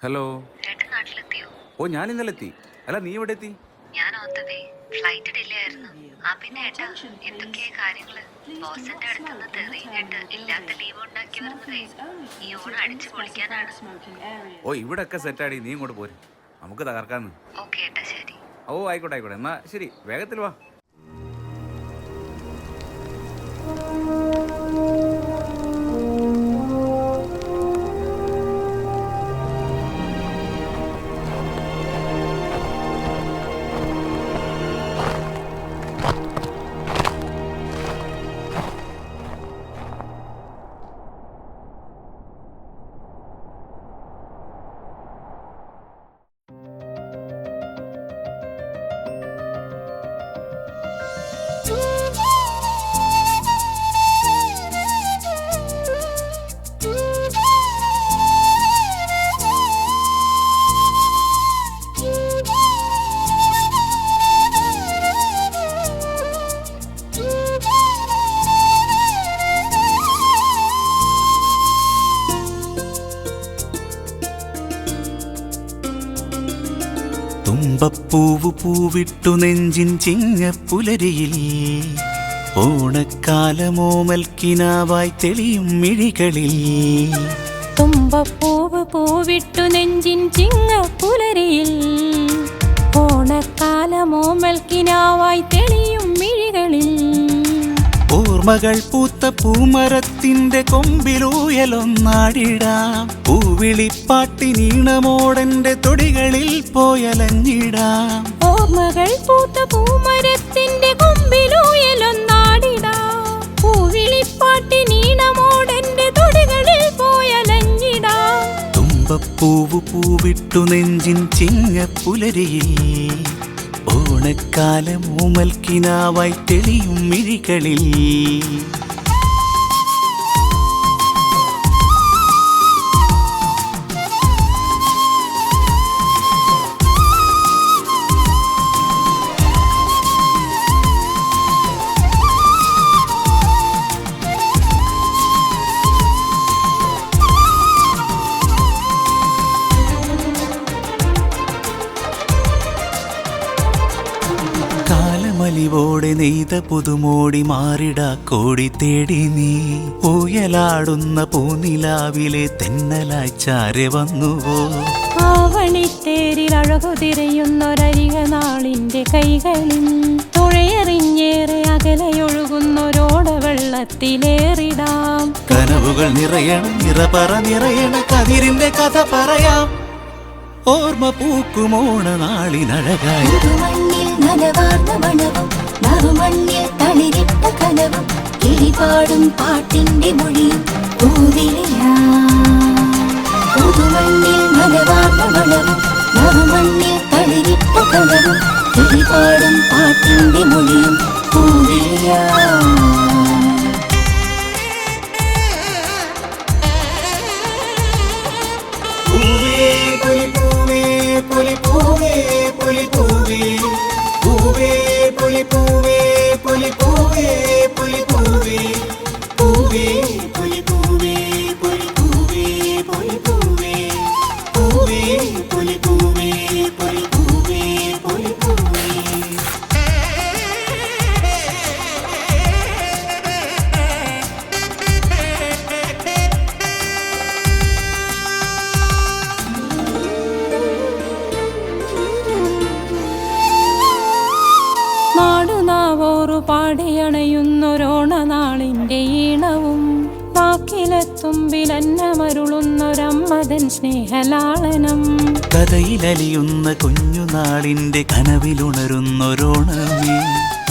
Hello. ചേട്ടൻ നാട്ടിലെത്തിയോ? ഓ, ഞാൻ ഇന്നലെ എത്തി. അല്ല, നീ എവിടെ എത്തി? ഞാൻ on the way. Flight delay ആയിരുന്നു. പിന്നെ ഏട്ടാ, എന്തൊക്കെയാ കാര്യങ്ങള്? ബോസിന്റെ അടുത്തുനിന്ന് തെറിയും കേട്ട് ഇല്ലാത്ത ലീവ് ഉണ്ടാക്കി വരുന്നതേ ഈ ഓണം അടിച്ചു പൊളിക്കാനാണ്. ഓ, ഇവിടെ ഒക്കെ സെറ്റാടി. നീ ഇങ്ങോട്ട് പോര്, നമുക്ക് തകർക്കാന്ന്. ഓക്കെ ഏട്ടാ, ശരി. ഓ, ആയിക്കോട്ടെ ആയിക്കോട്ടെ. എന്നാ ശരി, വേഗത്തിൽ വാ. തുമ്പപ്പൂവ് പൂവിട്ടു നെഞ്ചിൻ ചിങ്ങപ്പുലരിയിൽ ഓണക്കാലമോമൽക്കിനാവായി തെളിയും മിഴികളിൽ. തുമ്പപ്പൂവ് പൂവിട്ടു നെഞ്ചിൻ ചിങ്ങപ്പുലരിയിൽ ഓണക്കാലമോമൽക്കിനാവായി തെളിയും മിഴികളിൽ. ഓർമ്മകൾ പൂത്ത പൂമരത്തിന്റെ കൊമ്പിലൂയലൊന്നാടിടാം. പൂവിളിപ്പാട്ടിനീണമോടന്റെ തൊടികളിൽ പോയലഞ്ഞിടാം. ഓർമ്മകൾ പൂത്ത പൂമരത്തിന്റെ കൊമ്പിലൂയലൊന്നാടിടാം. പൂവിളിപ്പാട്ടിനീണമോടന്റെ തൊടികളിൽ പോയലഞ്ഞിടാം. തുമ്പപ്പൂവ് പൂവിട്ടു നെഞ്ചിൻ ചിങ്ങപ്പുലരിയിൽ ഓണക്കാലമോമൽക്കിനാവായി തെളിയും മിഴികളിൽ. കാലമലിവോടെ നെയ്ത പുതുമോടി മാറിടാ കോടി തേടി നീ. ഊയലാടുന്ന പൂനിലാവിലെ തെന്നലായി ചാരെ വന്നുവോ. ആവണിത്തേരിൽ അഴകു തിരയുന്നൊരരിക നാളിന്റെ കൈകളിൽ തുഴയെറിഞ്ഞേറെ അകലെയൊഴുകുന്നൊരോട വെള്ളത്തിലേറിടാം. കനവുകൾ നിറയണം, നിറപറ നിറയണ കതിരിന്റെ കഥ പറയാം. ഓർമ്മ പൂക്കുമോണ നാളിനഴകായി നനവാർന്ന മണവും നറുമണ്ണിൽ തളിരിട്ട കനവും കിളിപാടും പാട്ടിന്റെ മൊഴിയും പുതുമണ്ണിൽ നനവാർന്ന മണവും നറുമണ്ണിൽ തളിരിട്ട കനവും കിളിപാടും പാട്ടിന്റെ മൊഴിയും പൂവിളിയാ. പാടിയണയുന്നൊരോണനാളിന്റെ ഈണവും വാക്കിലെത്തുമ്പിലന്നമരുളുന്നൊരമ്മതൻ സ്നേഹലാളനം. കഥയിലലിയുന്ന കുഞ്ഞുനാളിന്റെ കനവിലുണരുന്നൊരോണമേ.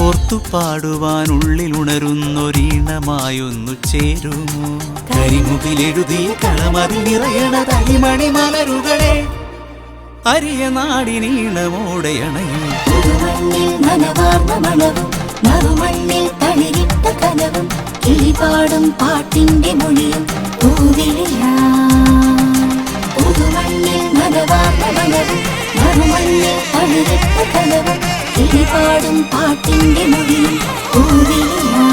ഓർത്തുപാടുവാനുള്ളിലുണരുന്നൊരീണമായൊന്നു ചേരുമോ. കരിമുകിലെഴുതിയ കളമതിൽ നിറയണ തളിമണി മലരുകളെ അരിയ നാടിനീണമോടെ അണയും. നറുമണ്ണിൽ തളിരിട്ട കനവും കിളിപാടും പാട്ടിന്റെ മൊഴിയും പൂവിളിയാ. പുതുമണ്ണിൽ നനവാർന്ന മണവും നറുമണ്ണിൽ തളിരിട്ട കനവും കിളിപാടും പാട്ടിന്റെ മൊഴിയും പൂവിളിയാ.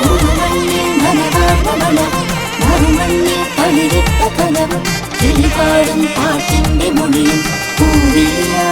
പുതുമണ്ണിൽ നനവാർന്ന മണവും നറുമണ്ണിൽ തളിരിട്ട കനവും കിളിപാടും പാട്ടിന്റെ മൊഴിയും പൂവിളിയാ